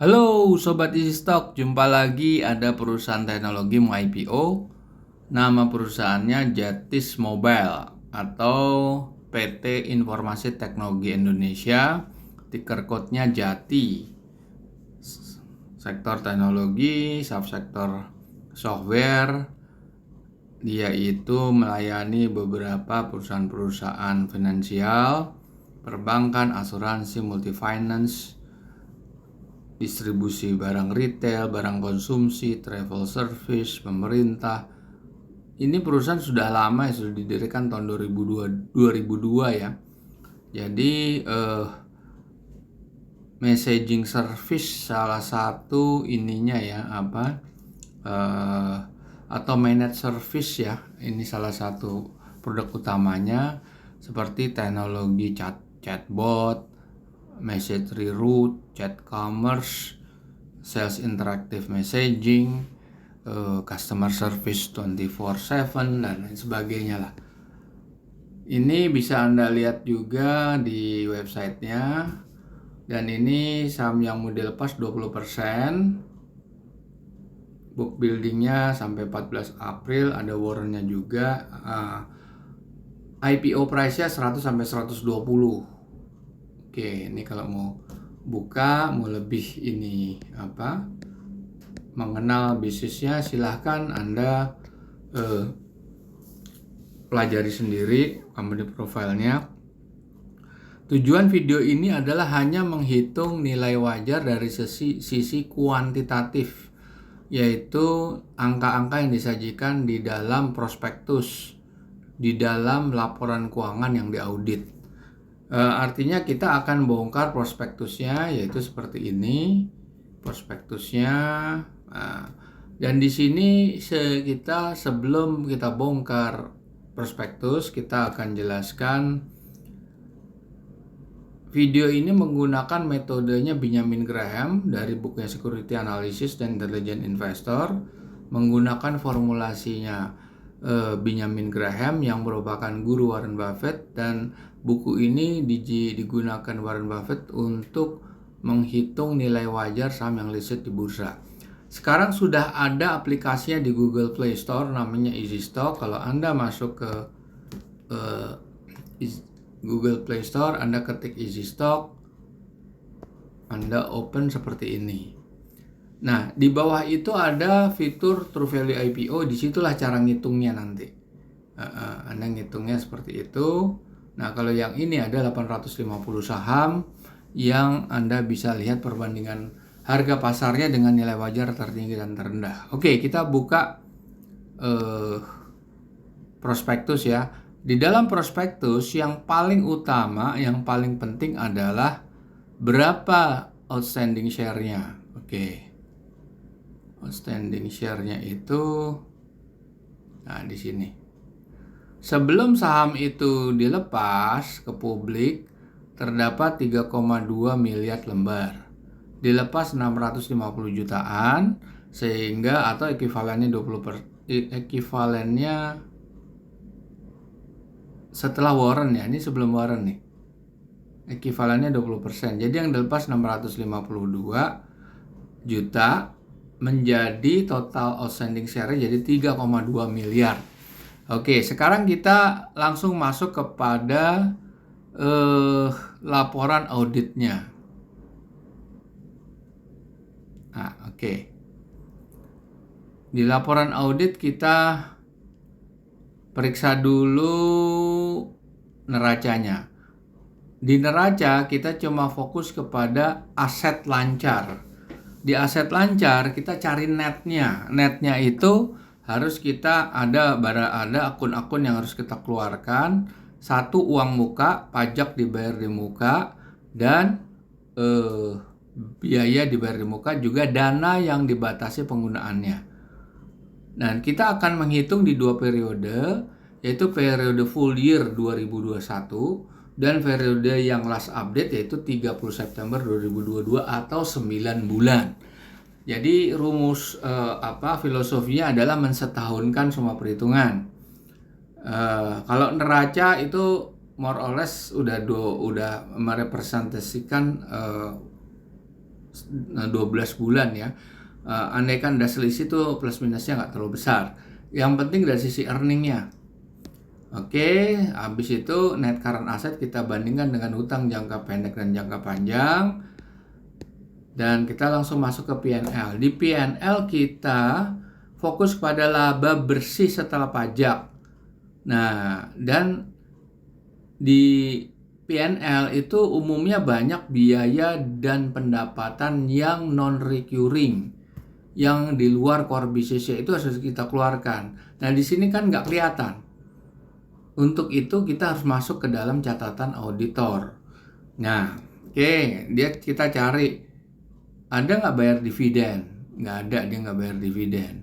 Halo Sobat Easy Stock, jumpa lagi ada perusahaan teknologi mau IPO. Nama perusahaannya Jatis Mobile atau PT Informasi Teknologi Indonesia, ticker code-nya Jati. Sektor teknologi, subsektor software. Dia itu melayani beberapa perusahaan-perusahaan finansial, perbankan, asuransi, multifinance, distribusi barang retail, barang konsumsi, travel service, pemerintah. Ini perusahaan sudah lama ya, sudah didirikan tahun 2002 ya. Jadi messaging service salah satu ininya ya atau managed service ya. Ini salah satu produk utamanya seperti teknologi chatbot, message reroute, chat commerce, sales interactive messaging, customer service 24/7 dan lain sebagainya lah. Ini bisa Anda lihat juga di websitenya. Dan ini saham yang mau dilepas 20%. Book buildingnya sampai 14 April, ada warrantnya juga. IPO price-nya 100 sampai 120. Oke, ini kalau mau buka, mau lebih mengenal bisnisnya, silahkan Anda pelajari sendiri company profile-nya. Tujuan video ini adalah hanya menghitung nilai wajar dari sisi kuantitatif, yaitu angka-angka yang disajikan di dalam prospektus, di dalam laporan keuangan yang diaudit. Artinya kita akan bongkar prospektusnya, yaitu seperti ini prospektusnya. Dan di sini sebelum kita bongkar prospektus, kita akan jelaskan. Video ini menggunakan metodenya Benjamin Graham dari bukunya Security Analysis dan Intelligent Investor, menggunakan formulasinya Benjamin Graham yang merupakan guru Warren Buffett, dan buku ini digunakan Warren Buffett untuk menghitung nilai wajar saham yang listed di bursa. Sekarang sudah ada aplikasinya di Google Play Store, namanya Easy Stock. Kalau Anda masuk ke Google Play Store, Anda ketik Easy Stock, Anda open seperti ini. Nah, di bawah itu ada fitur True Value IPO, disitulah cara ngitungnya nanti. Anda ngitungnya seperti itu. Nah, kalau yang ini ada 850 saham yang Anda bisa lihat perbandingan harga pasarnya dengan nilai wajar tertinggi dan terendah. Oke, kita buka prospektus ya. Di dalam prospektus yang paling utama, yang paling penting adalah berapa outstanding share-nya. Oke. Outstanding share-nya itu di sini. Sebelum saham itu dilepas ke publik, terdapat 3,2 miliar lembar. Dilepas 650 jutaan, sehingga atau ekivalennya ekivalennya setelah warrant ya, ini sebelum warrant nih. Ekivalennya 20%. Jadi yang dilepas 652 juta menjadi total outstanding share jadi 3,2 miliar. Oke, sekarang kita langsung masuk kepada laporan auditnya. Oke. Di laporan audit kita periksa dulu neracanya. Di neraca kita cuma fokus kepada aset lancar. Di aset lancar kita cari netnya. Netnya itu harus kita ada akun-akun yang harus kita keluarkan. Satu, uang muka, pajak dibayar di muka, dan biaya dibayar di muka, juga dana yang dibatasi penggunaannya. Nah, kita akan menghitung di 2 periode, yaitu periode full year 2021 dan periode yang last update yaitu 30 September 2022 atau 9 bulan. Jadi rumus filosofinya adalah mensetahunkan semua perhitungan. Kalau neraca itu more or less udah merepresentasikan 12 bulan ya. Andaikan ada selisih tuh plus minusnya nggak terlalu besar. Yang penting dari sisi earningnya. Oke, habis itu net current asset kita bandingkan dengan hutang jangka pendek dan jangka panjang. Dan kita langsung masuk ke P&L. Di P&L kita fokus pada laba bersih setelah pajak. Nah, dan di P&L itu umumnya banyak biaya dan pendapatan yang non-recurring, yang di luar core business itu harus kita keluarkan. Nah, di sini kan nggak kelihatan. Untuk itu kita harus masuk ke dalam catatan auditor. Nah, kita cari, ada nggak bayar dividen? Nggak ada, dia nggak bayar dividen.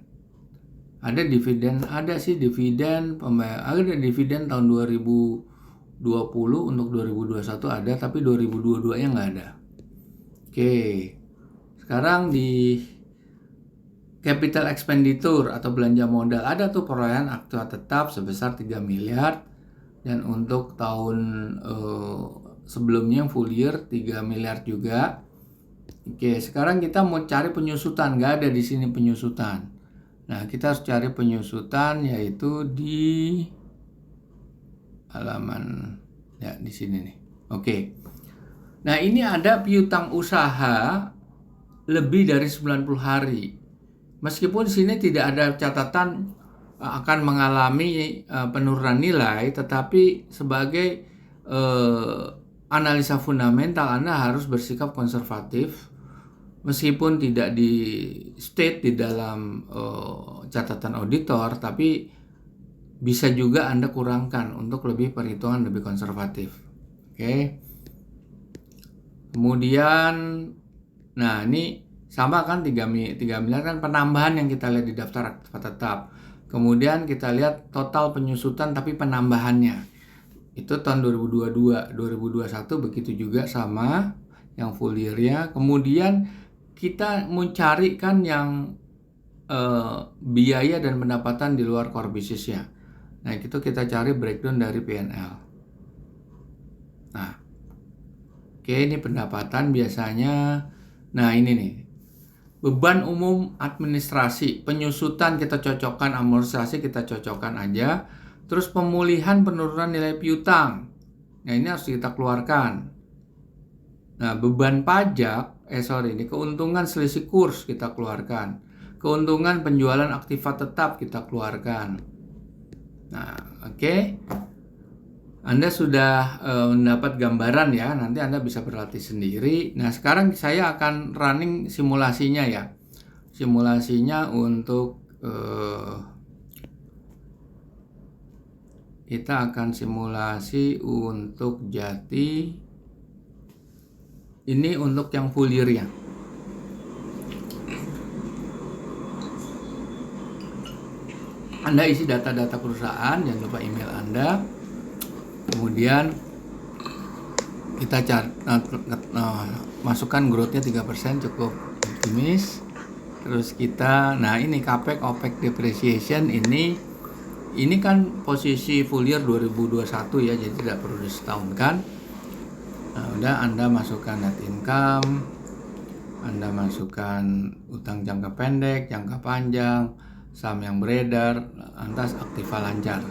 Ada dividen, ada sih dividen, ada dividen tahun 2020 untuk 2021 ada, tapi 2022-nya nggak ada. Sekarang di capital expenditure atau belanja modal ada tuh perolehan aktiva tetap sebesar 3 miliar, dan untuk tahun sebelumnya full year 3 miliar juga. Sekarang kita mau cari penyusutan, nggak ada di sini penyusutan. Nah, kita harus cari penyusutan yaitu di halaman ya di sini nih. Nah, ini ada piutang usaha lebih dari 90 hari. Meskipun di sini tidak ada catatan akan mengalami penurunan nilai, tetapi sebagai analisa fundamental Anda harus bersikap konservatif. Meskipun tidak di state di dalam catatan auditor, tapi bisa juga Anda kurangkan untuk lebih perhitungan lebih konservatif. Kemudian, nah ini sama kan 3 miliar kan penambahan yang kita lihat di daftar aktiva tetap. Kemudian kita lihat total penyusutan tapi penambahannya. Itu tahun 2022, 2021 begitu juga sama yang full year-nya. Kemudian kita mencari kan yang biaya dan pendapatan di luar core business-nya. Nah, itu kita cari breakdown dari P&L. Nah, ini pendapatan biasanya. Nah, ini nih. Beban umum administrasi, penyusutan kita cocokkan, amortisasi kita cocokkan aja. Terus pemulihan penurunan nilai piutang. Nah, ini harus kita keluarkan. Nah, beban pajak, ini keuntungan selisih kurs kita keluarkan. Keuntungan penjualan aktiva tetap kita keluarkan. Nah, Anda sudah mendapat gambaran ya, nanti Anda bisa berlatih sendiri. Nah, sekarang saya akan running simulasinya ya. Simulasinya untuk kita akan simulasi untuk Jati. Ini untuk yang full year ya. Anda isi data-data perusahaan, jangan lupa email Anda. Kemudian kita masukkan growth-nya 3%, cukup optimis. Terus kita, nah ini CAPEX, OPEX, depreciation ini kan posisi full year 2021 ya, jadi tidak perlu disetahunkan. Nah, udah Anda masukkan net income, Anda masukkan utang jangka pendek, jangka panjang, saham yang beredar, lantas aktiva lancar.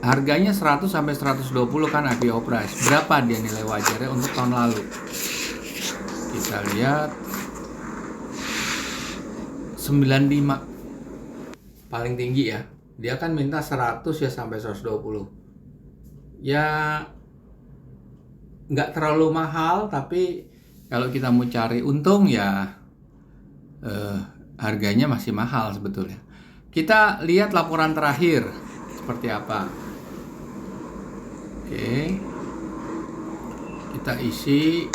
Harganya 100 sampai 120 kan IPO price. Berapa dia nilai wajarnya untuk tahun lalu? Kita lihat 95. Paling tinggi ya. Dia kan minta 100 ya sampai 120. Ya nggak terlalu mahal, tapi kalau kita mau cari untung ya harganya masih mahal sebetulnya. Kita lihat laporan terakhir seperti apa. Kita isi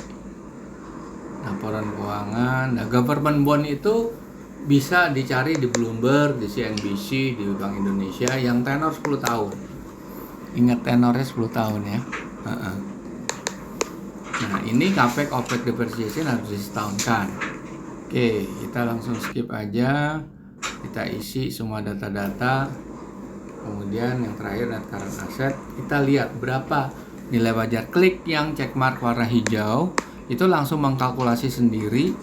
laporan keuangan. Nah, government bond itu bisa dicari di Bloomberg, di CNBC, di Bank Indonesia yang tenor 10 tahun. Ingat tenornya 10 tahun ya. Nah, ini CAPEX, OPEX, depreciation harus disetahunkan. Kita langsung skip aja. Kita isi semua data-data. Kemudian yang terakhir net current asset. Kita lihat berapa nilai wajar. Klik yang check mark warna hijau, itu langsung mengkalkulasi sendiri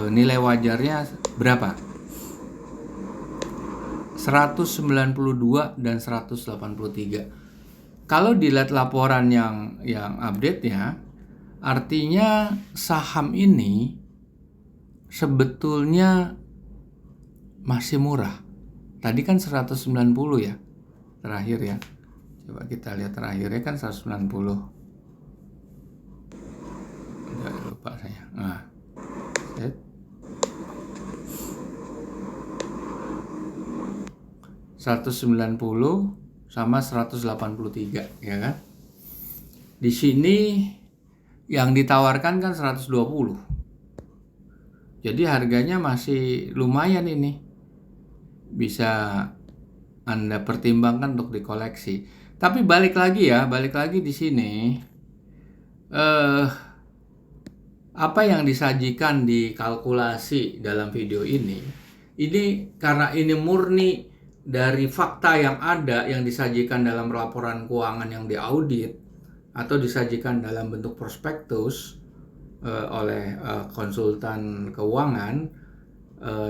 nilai wajarnya berapa. 192 dan 183. Kalau dilihat laporan yang update-nya, artinya saham ini sebetulnya masih murah. Tadi kan 190 ya, terakhir ya. Coba kita lihat terakhirnya kan 190. Udah lupa saya. Nah, set. 190 sama 183 ya kan. Di sini yang ditawarkan kan 120. Jadi harganya masih lumayan ini. Bisa Anda pertimbangkan untuk dikoleksi. Tapi balik lagi di sini apa yang disajikan di kalkulasi dalam video ini karena ini murni dari fakta yang ada yang disajikan dalam laporan keuangan yang diaudit atau disajikan dalam bentuk prospektus oleh konsultan keuangan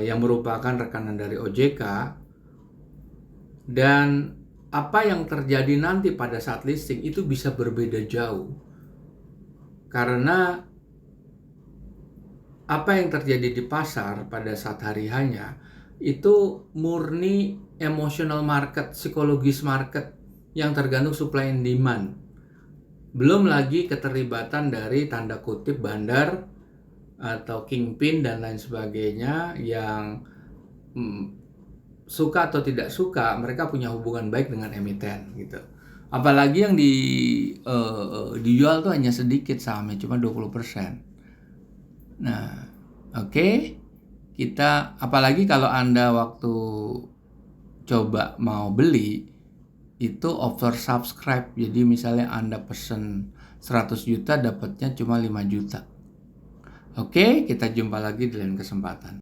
yang merupakan rekanan dari OJK, dan apa yang terjadi nanti pada saat listing itu bisa berbeda jauh karena apa yang terjadi di pasar pada saat hari hanya itu murni emotional market, psikologis market yang tergantung supply and demand. Belum lagi keterlibatan dari tanda kutip bandar atau kingpin dan lain sebagainya yang suka atau tidak suka, mereka punya hubungan baik dengan emiten gitu. Apalagi yang dijual tuh hanya sedikit sahamnya, cuma 20%. Nah, oke. Kita apalagi kalau Anda waktu coba mau beli itu over subscribe. Jadi misalnya Anda pesen 100 juta dapatnya cuma 5 juta. Oke, kita jumpa lagi di lain kesempatan.